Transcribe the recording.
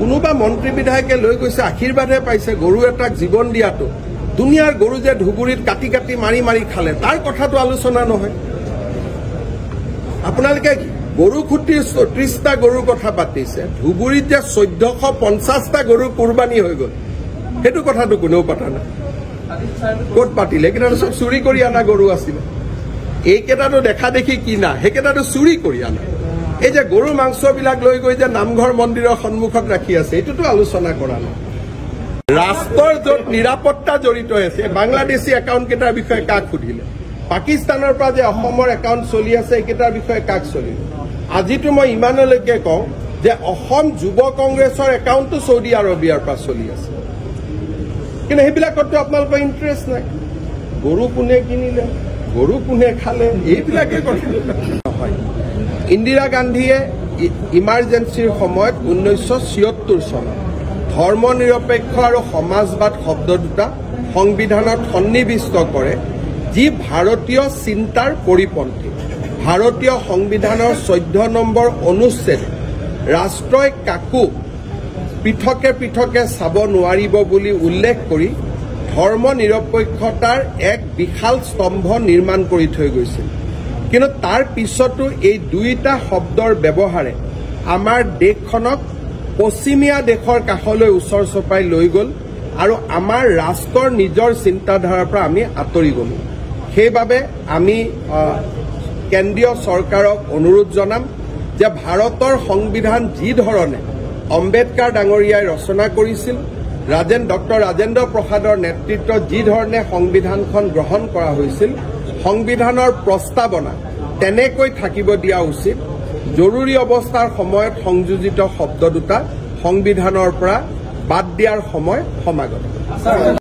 কোনোবা মন্ত্ৰী বিধায়কে লৈ গৈছে আশীৰ্বাদহে পাইছে গৰু এটাক জীৱন দিয়াটো দুনিয়াৰ গৰু যে ধুবুৰীত কাটি কাটি মাৰি মাৰি খালে তাৰ কথাটো আলোচনা নহয় আপোনালোকে গৰু খুটি 30টা গৰুৰ কথা পাতিছে ধুবুৰীত যে 1450টা গৰু কুৰবানী হৈ গল হেতু কথাটো কোনেও পাতা নাই কোট পাতিলে কিন্তু সব চুৰি কৰি আনা গৰু আছিল এইকেটাটো দেখা দেখি কি না হেকেটাটো চুৰি কৰি আনা এই যে গৰু মাংসবিলাক লৈ গৈ যে নামঘৰ মন্দিৰৰ সন্মুখত ৰাখি আছে এটোটো আলোচনা কৰা নাই ৰাষ্ট্ৰৰ যত নিৰাপত্তা জড়িত আছে বাংলাদেশী একাউণ্ট কেটাৰ বিষয়ে কাক সুধিলে পাকিস্তানৰ পৰা যে অসমৰ একাউণ্ট চলি আছে একেটাৰ বিষয়ে কাক চলিল আজিতো মই ইমানলৈকে কওঁ যে অসম যুৱ কংগ্ৰেছৰ একাউণ্টটো সৌদি আৰবিয়াৰ পৰা চলি আছে কিন্তু সেইবিলাকতো আপোনালোকৰ ইণ্টাৰেষ্ট নাই গৰু কোনে কিনিলে গৰু কোনে খালে এইবিলাকে কথা নহয় ইন্দিৰা গান্ধীয়ে ইমাৰ্জেন্সিৰ সময়ত 1976 চনত ধৰ্ম নিৰপেক্ষ আৰু সমাজবাদ শব্দ দুটা সংবিধানত সন্নিবিষ্ট কৰে যি ভাৰতীয় চিন্তাৰ পৰিপন্থী ভাৰতীয় সংবিধানৰ 14 নম্বৰ অনুচ্ছেদে ৰাষ্ট্ৰই কাকো পৃথকে পৃথকে চাব নোৱাৰিব বুলি উল্লেখ কৰি ধৰ্ম নিৰপেক্ষতাৰ এক বিশাল স্তম্ভ নিৰ্মাণ কৰি থৈ গৈছিল কিন্তু তাৰ পিছতো এই দুইটা শব্দৰ ব্যৱহাৰে আমাৰ দেশখনক পশ্চিমীয়া দেশৰ কাষলৈ ওচৰ চপাই লৈ গল আৰু আমাৰ ৰাষ্ট্ৰৰ নিজৰ চিন্তাধাৰাৰ পৰা আমি আঁতৰি গলো সেইবাবে আমি কেন্দ্ৰীয় চৰকাৰক অনুৰোধ জনাম যে ভাৰতৰ সংবিধান যি ধৰণে অম্বেদকাৰ ডাঙৰীয়াই ৰচনা কৰিছিল ডক্টৰ ৰাজেন্দ্ৰ প্ৰসাদৰ নেতৃত্বত যি ধৰণে সংবিধানখন গ্ৰহণ কৰা হৈছিল সংবিধানৰ প্ৰস্তাৱনা তেনেকৈ থাকিব দিয়া উচিত জৰুৰী অৱস্থাৰ সময়ত সংযোজিত শব্দ দুটা সংবিধানৰ পৰা বাদ দিয়াৰ সময় সমাগত